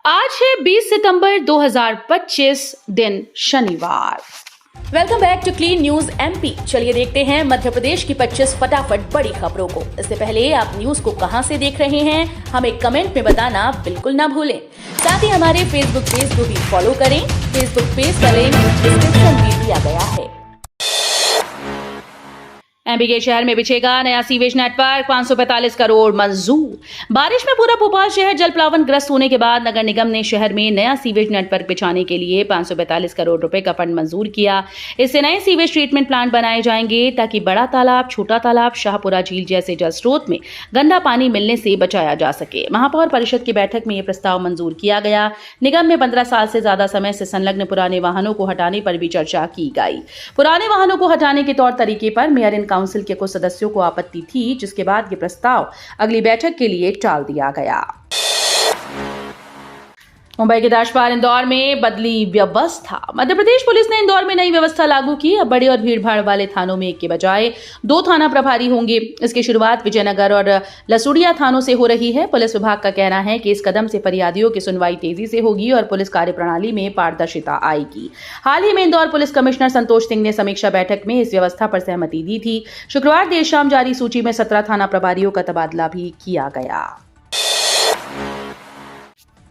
आज है 20 सितंबर 2025 दिन शनिवार। Welcome back to clean news MP. चलिए देखते हैं मध्य प्रदेश की 25 फटाफट बड़ी खबरों को। इससे पहले आप न्यूज को कहां से देख रहे हैं हमें कमेंट में बताना बिल्कुल ना भूलें। साथ ही हमारे फेसबुक पेज को भी फॉलो करें। फेसबुक पेज का लिंक डिस्क्रिप्शन में दिया गया है। एमपी के शहर में बिछेगा नया सीवेज नेटवर्क, 545 करोड़ मंजूर। बारिश में पूरा भोपाल शहर जलप्लावन ग्रस्त होने के बाद नगर निगम ने शहर में नया सीवेज नेटवर्क बिछाने के लिए 545 करोड़ रुपए का फंड मंजूर किया। इससे नए सीवेज ट्रीटमेंट प्लांट बनाए जाएंगे ताकि बड़ा तालाब, छोटा तालाब, शाहपुरा झील जैसे जल स्रोत में गंदा पानी मिलने से बचाया जा सके। महापौर परिषद की बैठक में यह प्रस्ताव मंजूर किया गया। निगम में 15 साल से ज्यादा समय से संलग्न पुराने वाहनों को हटाने पर भी चर्चा की गई। पुराने वाहनों को हटाने के तौर तरीके पर मेयर इन काउंसिल के कुछ सदस्यों को आपत्ति थी, जिसके बाद यह प्रस्ताव अगली बैठक के लिए टाल दिया गया। मुंबई के दाशपार इंदौर में बदली व्यवस्था। मध्य प्रदेश पुलिस ने इंदौर में नई व्यवस्था लागू की। अब बड़े और भीड़भाड़ वाले थानों में एक के बजाय 2 थाना प्रभारी होंगे। इसकी शुरुआत विजयनगर और लसुड़िया थानों से हो रही है। पुलिस विभाग का कहना है कि इस कदम से फरियादियों की सुनवाई तेजी से होगी और पुलिस कार्यप्रणाली में पारदर्शिता आएगी। हाल ही में इंदौर पुलिस कमिश्नर संतोष सिंह ने समीक्षा बैठक में इस व्यवस्था पर सहमति दी थी। शुक्रवार देर शाम जारी सूची में 17 थाना प्रभारियों का तबादला भी किया गया।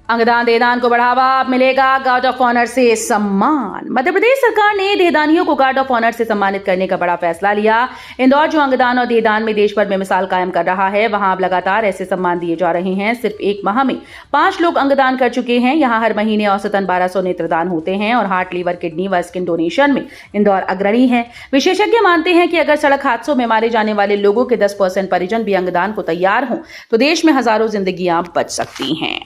अंगदान देहदान को बढ़ावा, मिलेगा गार्ड ऑफ ऑनर से सम्मान। मध्य प्रदेश सरकार ने देहदानियों को गार्ड ऑफ ऑनर से सम्मानित करने का बड़ा फैसला लिया। इंदौर जो अंगदान और देहदान में देश भर में मिसाल कायम कर रहा है, वहां अब लगातार ऐसे सम्मान दिए जा रहे हैं। सिर्फ एक माह में 5 लोग अंगदान कर चुके हैं। यहां हर महीने औसतन 1200 नेत्रदान होते हैं और हार्ट, लीवर, किडनी व स्किन डोनेशन में इंदौर अग्रणी है। विशेषज्ञ मानते हैं कि अगर सड़क हादसों में मारे जाने वाले लोगों के 10% परिजन भी अंगदान को तैयार हों तो देश में हजारों जिंदगियां बच सकती हैं।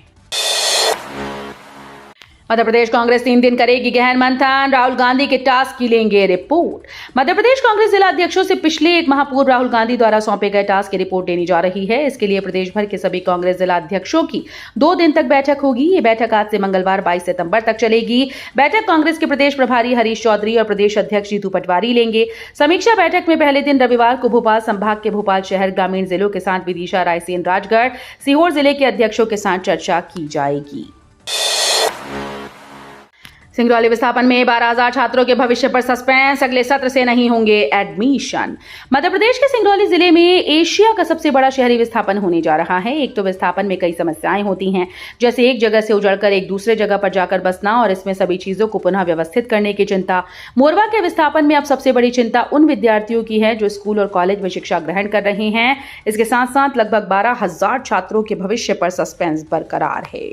मध्य प्रदेश कांग्रेस 3 दिन करेगी गहन मंथन। राहुल गांधी के टास्क की लेंगे रिपोर्ट। मध्य प्रदेश कांग्रेस जिला अध्यक्षों से पिछले एक माह पूर्व राहुल गांधी द्वारा सौंपे गए टास्क की रिपोर्ट देनी जा रही है। इसके लिए प्रदेश भर के सभी कांग्रेस जिला अध्यक्षों की 2 दिन तक बैठक होगी। ये बैठक आज से मंगलवार 22 सितंबर तक चलेगी। बैठक कांग्रेस के प्रदेश प्रभारी हरीश चौधरी और प्रदेश अध्यक्ष जीतू पटवारी लेंगे। समीक्षा बैठक में पहले दिन रविवार को भोपाल संभाग के भोपाल शहर, ग्रामीण जिलों के साथ विदिशा, रायसेन, राजगढ़, सीहोर जिले के अध्यक्षों के साथ चर्चा की जाएगी। सिंगरौली विस्थापन में 12,000 छात्रों के भविष्य पर सस्पेंस, अगले सत्र से नहीं होंगे एडमिशन। मध्य प्रदेश के सिंगरौली जिले में एशिया का सबसे बड़ा शहरी विस्थापन होने जा रहा है। एक तो विस्थापन में कई समस्याएं होती हैं, जैसे एक जगह से उजड़कर एक दूसरे जगह पर जाकर बसना और इसमें सभी चीजों को पुनः व्यवस्थित करने की चिंता। मोरवा के विस्थापन में अब सबसे बड़ी चिंता उन विद्यार्थियों की है जो स्कूल और कॉलेज में शिक्षा ग्रहण कर रहे हैं। इसके साथ साथ लगभग 12,000 छात्रों के भविष्य पर सस्पेंस बरकरार है।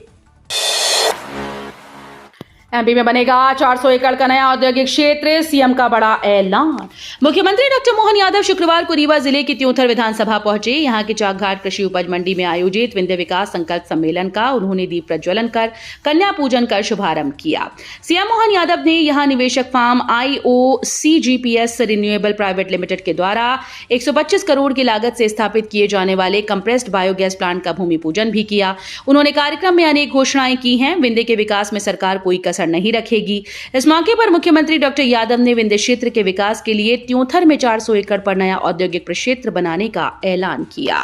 एमपी में बनेगा 400 एकड़ का नया औद्योगिक क्षेत्र, सीएम का बड़ा ऐलान। मुख्यमंत्री डॉक्टर मोहन यादव शुक्रवार को रीवा जिले की त्योंथर विधानसभा पहुंचे। यहां के चाकघाट कृषि उपज मंडी में आयोजित विंध्य विकास संकल्प सम्मेलन का उन्होंने दीप प्रज्वलन कर कन्या पूजन कर शुभारंभ किया। सीएम मोहन यादव ने यहां निवेशक firm IOCGPS renewable private limited के द्वारा 125 करोड़ की लागत से स्थापित किए जाने वाले कंप्रेस्ड बायोगैस प्लांट का भूमि पूजन भी किया। उन्होंने कार्यक्रम में अनेक घोषणाएं की हैं। विंध्य के विकास में सरकार कोई कसर नहीं रखेगी। इस मौके पर मुख्यमंत्री डॉक्टर यादव ने विंध्य क्षेत्र के विकास के लिए त्योंथर में 400 एकड़ पर नया औद्योगिक प्रक्षेत्र बनाने का ऐलान किया।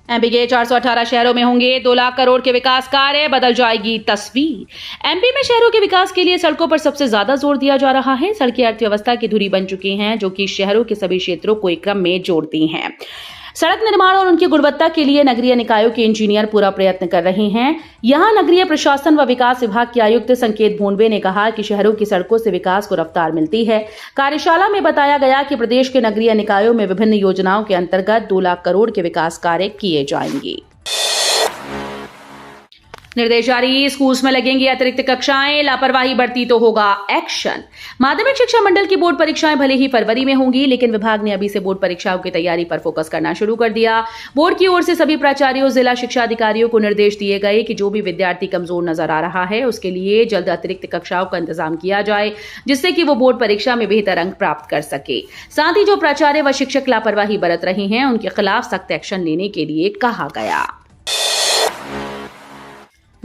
एमपी के 418 शहरों में होंगे 2 लाख करोड़ के विकास कार्य, बदल जाएगी तस्वीर। एमपी में शहरों के विकास के लिए सड़कों पर सबसे ज्यादा जोर दिया जा रहा है। सड़कें अर्थव्यवस्था की धुरी बन चुकी हैं, जो कि शहरों के सभी क्षेत्रों को एक क्रम में जोड़ती हैं। सड़क निर्माण और उनकी गुणवत्ता के लिए नगरीय निकायों के इंजीनियर पूरा प्रयत्न कर रहे हैं। यहां नगरीय प्रशासन व विकास विभाग के आयुक्त संकेत भोंडवे ने कहा कि शहरों की सड़कों से विकास को रफ्तार मिलती है। कार्यशाला में बताया गया कि प्रदेश के नगरीय निकायों में विभिन्न योजनाओं के अंतर्गत 2 लाख करोड़ के विकास कार्य किए जाएंगे। निर्देश जारी, स्कूल्स में लगेंगी अतिरिक्त कक्षाएं, लापरवाही बढ़ती तो होगा एक्शन। माध्यमिक शिक्षा मंडल की बोर्ड परीक्षाएं भले ही फरवरी में होंगी, लेकिन विभाग ने अभी से बोर्ड परीक्षाओं की तैयारी पर फोकस करना शुरू कर दिया। बोर्ड की ओर से सभी प्राचार्यों, जिला शिक्षा अधिकारियों को निर्देश दिए गए कि जो भी विद्यार्थी कमजोर नजर आ रहा है उसके लिए जल्द अतिरिक्त कक्षाओं का इंतजाम किया जाए, जिससे कि वो बोर्ड परीक्षा में बेहतर अंक प्राप्त कर सके। साथ ही जो प्राचार्य व शिक्षक लापरवाही बरत रहे हैं उनके खिलाफ सख्त एक्शन लेने के लिए कहा गया।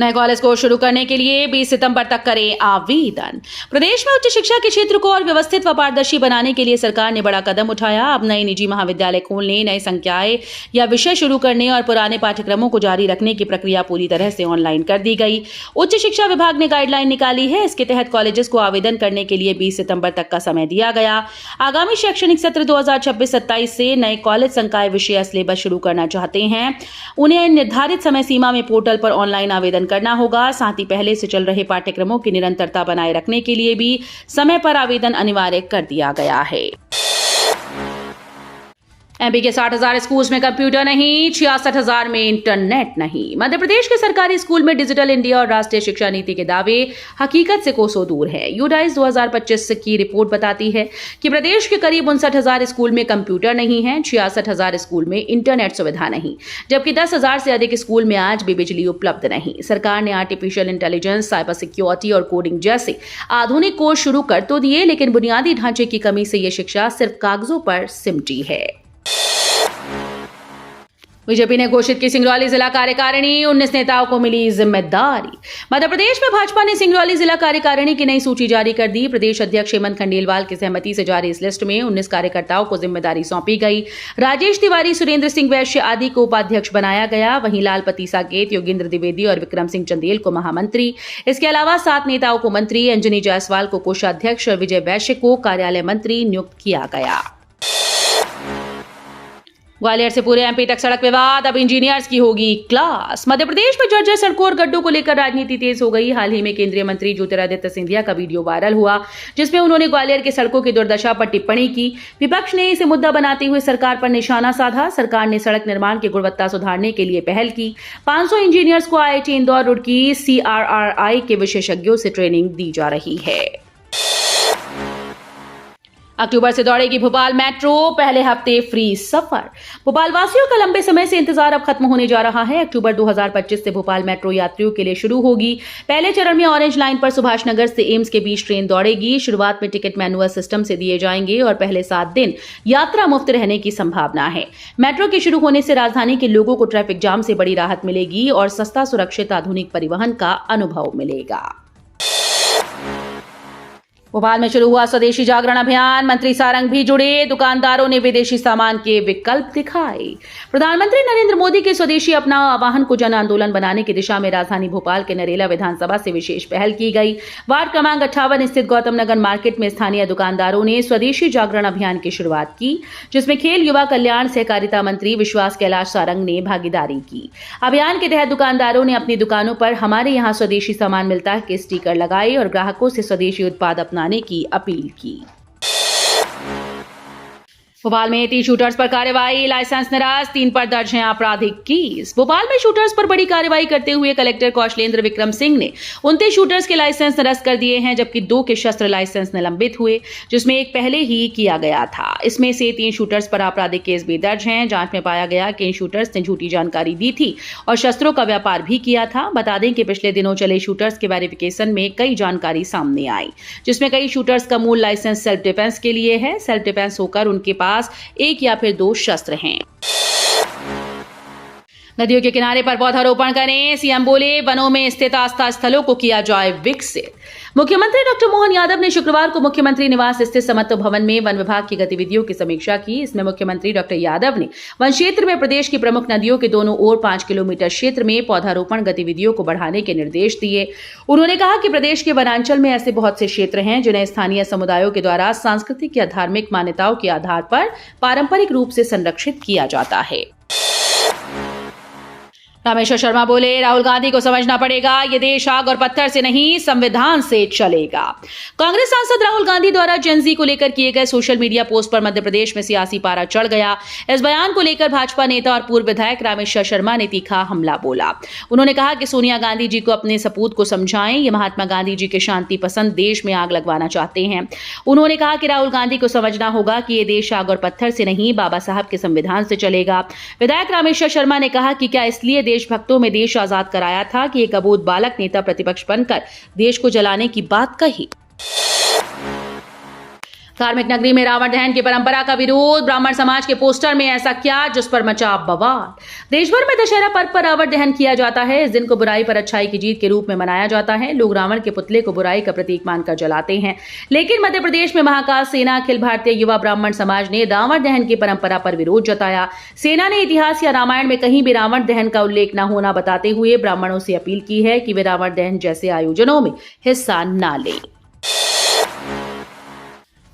नए कॉलेज को शुरू करने के लिए 20 सितंबर तक करें आवेदन। प्रदेश में उच्च शिक्षा के क्षेत्र को और व्यवस्थित व पारदर्शी बनाने के लिए सरकार ने बड़ा कदम उठाया। अब नए निजी महाविद्यालय खोलने, नए संकाय या विषय शुरू करने और पुराने पाठ्यक्रमों को जारी रखने की प्रक्रिया पूरी तरह से ऑनलाइन कर दी गई। उच्च शिक्षा विभाग ने गाइडलाइन निकाली है। इसके तहत कॉलेजेस को आवेदन करने के लिए 20 सितंबर तक का समय दिया गया। आगामी शैक्षणिक सत्र 2026-27 से नए कॉलेज संकाय विषय सिलेबस शुरू करना चाहते हैं उन्हें निर्धारित समय सीमा में पोर्टल पर ऑनलाइन आवेदन करना होगा। साथ ही पहले से चल रहे पाठ्यक्रमों की निरंतरता बनाए रखने के लिए भी समय पर आवेदन अनिवार्य कर दिया गया है। एमपी के 60,000 स्कूल्स में कंप्यूटर नहीं, 66,000 में इंटरनेट नहीं। मध्य प्रदेश के सरकारी स्कूल में डिजिटल इंडिया और राष्ट्रीय शिक्षा नीति के दावे हकीकत से कोसों दूर है। यूडाइस 2025 की रिपोर्ट बताती है कि प्रदेश के करीब 59,000 स्कूल में कंप्यूटर नहीं है, 66,000 स्कूल में इंटरनेट सुविधा नहीं, जबकि 10,000 से अधिक स्कूल में आज भी बिजली उपलब्ध नहीं। सरकार ने आर्टिफिशियल इंटेलिजेंस, साइबर सिक्योरिटी और कोडिंग जैसे आधुनिक कोर्स शुरू कर तो दिए, लेकिन बुनियादी ढांचे की कमी से यह शिक्षा सिर्फ कागजों पर सिमटी है। बीजेपी ने घोषित की सिंगरौली जिला कार्यकारिणी, 19 नेताओं को मिली जिम्मेदारी। मध्य प्रदेश में भाजपा ने सिंगरौली जिला कार्यकारिणी की नई सूची जारी कर दी। प्रदेश अध्यक्ष हेमंत खंडेलवाल की सहमति से जारी इस लिस्ट में 19 कार्यकर्ताओं को जिम्मेदारी सौंपी गई। राजेश तिवारी, सुरेंद्र सिंह वैश्य आदि को उपाध्यक्ष बनाया गया। वहीं लालपति साकेत, योगेंद्र द्विवेदी और विक्रम सिंह चंदेल को महामंत्री। इसके अलावा 7 नेताओं को मंत्री, अंजनी जायसवाल को कोषाध्यक्ष और विजय वैश्य को कार्यालय मंत्री नियुक्त किया गया। ग्वालियर से पूरे एमपी तक सड़क विवाद, अब इंजीनियर्स की होगी क्लास। मध्य प्रदेश में जर्जर सड़कों और गड्ढों को लेकर राजनीति तेज हो गई। हाल ही में केंद्रीय मंत्री ज्योतिरादित्य सिंधिया का वीडियो वायरल हुआ, जिसमें उन्होंने ग्वालियर की सड़कों की दुर्दशा पर टिप्पणी की। विपक्ष ने इसे मुद्दा बनाते हुए सरकार पर निशाना साधा। सरकार ने सड़क निर्माण की गुणवत्ता सुधारने के लिए पहल की। 500 इंजीनियर्स को आईआईटी इंदौर, रुड़की, CRRI के विशेषज्ञों से ट्रेनिंग दी जा रही है। अक्टूबर से दौड़ेगी भोपाल मेट्रो, पहले हफ्ते फ्री सफर। भोपाल वासियों का लंबे समय से इंतजार अब खत्म होने जा रहा है। अक्टूबर 2025 से भोपाल मेट्रो यात्रियों के लिए शुरू होगी। पहले चरण में ऑरेंज लाइन पर सुभाष नगर से एम्स के बीच ट्रेन दौड़ेगी। शुरुआत में टिकट मैनुअल सिस्टम से दिए जाएंगे और पहले 7 दिन यात्रा मुफ्त रहने की संभावना है। मेट्रो के शुरू होने से राजधानी के लोगों को ट्रैफिक जाम से बड़ी राहत मिलेगी और सस्ता, सुरक्षित, आधुनिक परिवहन का अनुभव मिलेगा। भोपाल में शुरू हुआ स्वदेशी जागरण अभियान, मंत्री सारंग भी जुड़े। दुकानदारों ने विदेशी सामान के विकल्प दिखाए। प्रधानमंत्री नरेंद्र मोदी के स्वदेशी अपनाओ आह्वान को जन आंदोलन बनाने की दिशा में राजधानी भोपाल के नरेला विधानसभा से विशेष पहल की गई। वार्ड क्रमांक 58 स्थित गौतम नगर मार्केट में स्थानीय दुकानदारों ने स्वदेशी जागरण अभियान की शुरुआत की, जिसमें खेल, युवा कल्याण, सहकारिता मंत्री विश्वास कैलाश सारंग ने भागीदारी की। अभियान के तहत दुकानदारों ने अपनी दुकानों पर हमारे यहाँ स्वदेशी सामान मिलता है के स्टिकर लगाए और ग्राहकों से स्वदेशी उत्पाद अपनाने की अपील की। भोपाल में 30 शूटर्स पर कार्रवाई, लाइसेंस निरस्त, 3 पर दर्ज हैं आपराधिक केस। भोपाल में शूटर्स पर बड़ी कार्रवाई करते हुए कलेक्टर कौशलेंद्र विक्रम सिंह ने 29 शूटर्स के लाइसेंस निरस्त कर दिए हैं, जबकि 2 के शस्त्र लाइसेंस निलंबित हुए, जिसमें एक पहले ही किया गया था। इसमें से 3 शूटर्स पर आपराधिक केस भी दर्ज हैं। जांच में पाया गया कि इन शूटर्स ने झूठी जानकारी दी थी और शस्त्रों का व्यापार भी किया था। बता दें कि पिछले दिनों चले शूटर्स के वेरिफिकेशन में कई जानकारी सामने आई, जिसमें कई शूटर्स का मूल लाइसेंस सेल्फ डिफेंस के लिए है। सेल्फ डिफेंस होकर उनके पास 1 या फिर 2 शस्त्र हैं। नदियों के किनारे पर पौधारोपण करें, सीएम बोले। वनों में स्थित आस्था स्थलों को किया जाए विकसित। मुख्यमंत्री डॉक्टर मोहन यादव ने शुक्रवार को मुख्यमंत्री निवास स्थित समत्व भवन में वन विभाग की गतिविधियों की समीक्षा की। इसमें मुख्यमंत्री डॉक्टर यादव ने वन क्षेत्र में प्रदेश की प्रमुख नदियों के दोनों ओर 5 किलोमीटर क्षेत्र में पौधारोपण गतिविधियों को बढ़ाने के निर्देश दिए। उन्होंने कहा कि प्रदेश के वनांचल में ऐसे बहुत से क्षेत्र हैं जिन्हें स्थानीय समुदायों के द्वारा सांस्कृतिक या धार्मिक मान्यताओं के आधार पर पारंपरिक रूप से संरक्षित किया जाता है। रामेश्वर शर्मा बोले, राहुल गांधी को समझना पड़ेगा, ये देश आग और पत्थर से नहीं संविधान से चलेगा। कांग्रेस सांसद राहुल गांधी द्वारा जेनजी को लेकर किए गए सोशल मीडिया पोस्ट पर मध्य प्रदेश में सियासी पारा चढ़ गया। इस बयान को लेकर भाजपा नेता और पूर्व विधायक रामेश्वर शर्मा ने तीखा हमला बोला। उन्होंने कहा कि सोनिया गांधी जी को अपने सपूत को समझाएं, ये महात्मा गांधी जी के शांति पसंद देश में आग लगवाना चाहते हैं। उन्होंने कहा कि राहुल गांधी को समझना होगा कि ये देश आग और पत्थर से नहीं बाबा साहब के संविधान से चलेगा। विधायक रामेश्वर शर्मा ने कहा कि क्या इसलिए देशभक्तों में देश आजाद कराया था कि एक अबोध बालक नेता प्रतिपक्ष बनकर देश को जलाने की बात कही। कार्मिक नगरी में रावण दहन की परंपरा का विरोध, ब्राह्मण समाज के पोस्टर में ऐसा क्या जिस पर मचा बवाल। देश भर में दशहरा पर्व पर रावण दहन किया जाता है। इस दिन को बुराई पर अच्छाई की जीत के रूप में मनाया जाता है। लोग रावण के पुतले को बुराई का प्रतीक मानकर जलाते हैं। लेकिन मध्य प्रदेश में महाकाल सेना अखिल भारतीय युवा ब्राह्मण समाज ने रावण दहन की परंपरा पर विरोध जताया। सेना ने इतिहास या रामायण में कहीं भी रावण दहन का उल्लेख न होना बताते हुए ब्राह्मणों से अपील की है कि वे रावण दहन जैसे आयोजनों में हिस्सा न लें।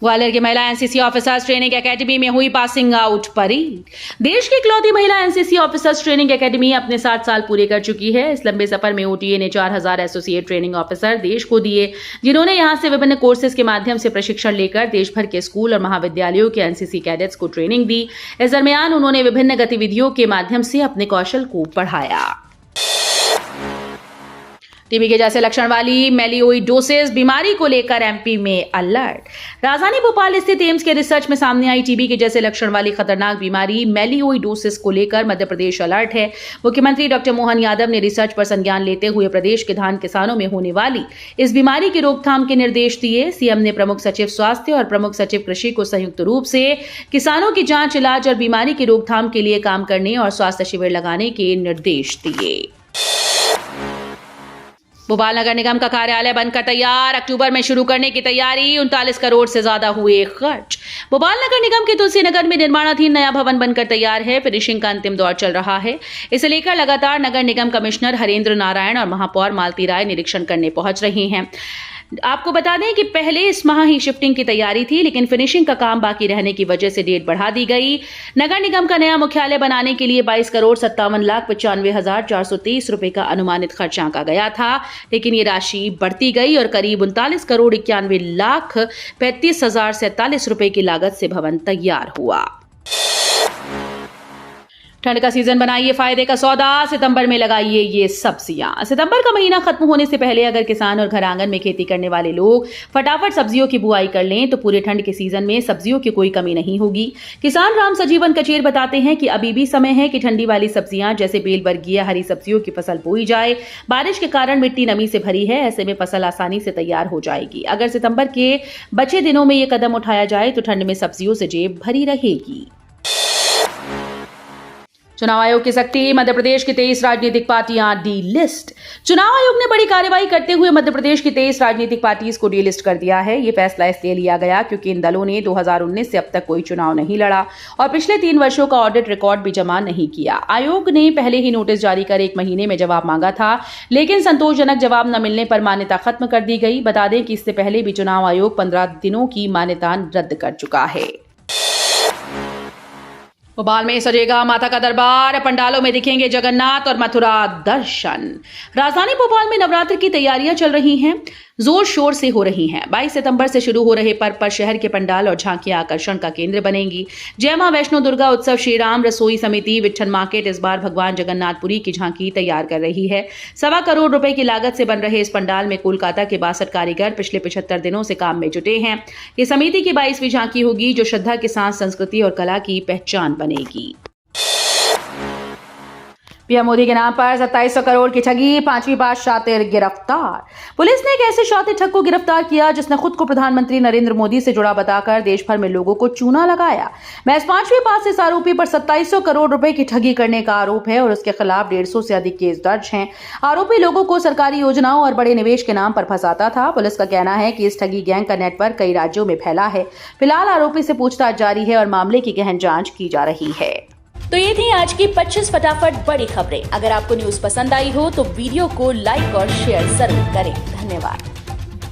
ग्वालियर की महिला एनसीसी ऑफिसर्स ट्रेनिंग एकेडमी में हुई पासिंग आउट परेड। देश की इकलौती महिला एनसीसी ऑफिसर्स ट्रेनिंग एकेडमी अपने 7 साल पूरे कर चुकी है। इस लंबे सफर में ओटीए ने 4000 एसोसिएट ट्रेनिंग ऑफिसर देश को दिए, जिन्होंने यहां से विभिन्न कोर्सेज के माध्यम से प्रशिक्षण लेकर देश भर के स्कूल और महाविद्यालयों के एनसीसी कैडेट्स को ट्रेनिंग दी। इस दरमियान उन्होंने विभिन्न गतिविधियों के माध्यम से अपने कौशल को बढ़ाया। टीबी के जैसे लक्षण वाली मेलिओइडोसिस बीमारी को लेकर एमपी में अलर्ट। राजधानी भोपाल स्थित एम्स के रिसर्च में सामने आई टीबी के जैसे लक्षण वाली खतरनाक बीमारी मेलिओइडोसिस को लेकर मध्य प्रदेश अलर्ट है। मुख्यमंत्री डॉक्टर मोहन यादव ने रिसर्च पर संज्ञान लेते हुए प्रदेश के धान किसानों में होने वाली इस बीमारी की रोकथाम के निर्देश दिए। सीएम ने प्रमुख सचिव स्वास्थ्य और प्रमुख सचिव कृषि को संयुक्त रूप से किसानों की जांच, इलाज और बीमारी की रोकथाम के लिए काम करने और स्वास्थ्य शिविर लगाने के निर्देश दिए। भोपाल नगर निगम का कार्यालय बनकर तैयार, अक्टूबर में शुरू करने की तैयारी, 39 करोड़ से ज्यादा हुए खर्च। भोपाल नगर निगम के तुलसी नगर में निर्माणाधीन नया भवन बनकर तैयार है। फिनिशिंग का अंतिम दौर चल रहा है। इसे लेकर लगातार नगर निगम कमिश्नर हरेंद्र नारायण और महापौर मालती राय निरीक्षण करने पहुंच रहे हैं। आपको बता दें कि पहले इस माह ही शिफ्टिंग की तैयारी थी, लेकिन फिनिशिंग का काम बाकी रहने की वजह से डेट बढ़ा दी गई। नगर निगम का नया मुख्यालय बनाने के लिए 22 करोड़ 57,95,423 रुपए का अनुमानित खर्च आंका गया था, लेकिन ये राशि बढ़ती गई और करीब 39 करोड़ 91,35,047 रुपए की लागत से भवन तैयार हुआ। ठंड का सीजन बनाइए फायदे का सौदा, सितंबर में लगाइए ये सब्जियां। सितंबर का महीना खत्म होने से पहले अगर किसान और घर आंगन में खेती करने वाले लोग फटाफट सब्जियों की बुआई कर लें तो पूरे ठंड के सीजन में सब्जियों की कोई कमी नहीं होगी। किसान राम सजीवन कचेर बताते हैं कि अभी भी समय है कि ठंडी वाली सब्जियां जैसे बेल वर्गीय हरी सब्जियों की फसल बोई जाए। बारिश के कारण मिट्टी नमी से भरी है, ऐसे में फसल आसानी से तैयार हो जाएगी। अगर सितंबर के बचे दिनों में ये कदम उठाया जाए तो ठंड में सब्जियों से जेब भरी रहेगी। चुनाव आयोग की सख्ती, मध्य प्रदेश की 23 राजनीतिक पार्टियां डी लिस्ट। चुनाव आयोग ने बड़ी कार्रवाई करते हुए मध्य प्रदेश की 23 राजनीतिक पार्टीज को डी लिस्ट कर दिया है। ये फैसला इसलिए लिया गया क्योंकि इन दलों ने 2019 से अब तक कोई चुनाव नहीं लड़ा और पिछले 3 वर्षों का ऑडिट रिकॉर्ड भी जमा नहीं किया। आयोग ने पहले ही नोटिस जारी कर 1 महीने में जवाब मांगा था, लेकिन संतोषजनक जवाब न मिलने पर मान्यता खत्म कर दी गई। बता दें कि इससे पहले भी चुनाव आयोग 15 दिनों की मान्यता रद्द कर चुका है। भोपाल में सजेगा माता का दरबार, पंडालों में दिखेंगे जगन्नाथ और मथुरा दर्शन। राजधानी भोपाल में नवरात्र की तैयारियां चल रही हैं, जोर शोर से हो रही हैं। 22 सितंबर से शुरू हो रहे पर्व पर शहर के पंडाल और झांकियां आकर्षण का केंद्र बनेंगी। जय मां वैष्णो दुर्गा उत्सव श्रीराम रसोई समिति विट्ठल मार्केट इस बार भगवान जगन्नाथपुरी की झांकी तैयार कर रही है। 1.25 करोड़ रुपए की लागत से बन रहे इस पंडाल में कोलकाता के 62 कारीगर पिछले 75 दिनों से काम में जुटे हैं। ये समिति की 22वीं झांकी होगी जो श्रद्धा के साथ संस्कृति और कला की पहचान बनेगी। पीएम मोदी के नाम पर 2700 करोड़ की ठगी, 5वीं बार शातिर गिरफ्तार। पुलिस ने एक ऐसे शातिर ठग को गिरफ्तार किया जिसने खुद को प्रधानमंत्री नरेंद्र मोदी से जुड़ा बताकर देश भर में लोगों को चूना लगाया। महज 5वीं बार से इस आरोपी पर 2700 करोड़ रुपए की ठगी करने का आरोप है और उसके खिलाफ 150 से अधिक केस दर्ज हैं। आरोपी लोगों को सरकारी योजनाओं और बड़े निवेश के नाम पर फंसाता था। पुलिस का कहना है कि इस ठगी गैंग का नेटवर्क कई राज्यों में फैला है। फिलहाल आरोपी से पूछताछ जारी है और मामले की गहन जांच की जा रही है। तो ये थी आज की 25 फटाफट बड़ी खबरें। अगर आपको न्यूज पसंद आई हो तो वीडियो को लाइक और शेयर जरूर करें। धन्यवाद।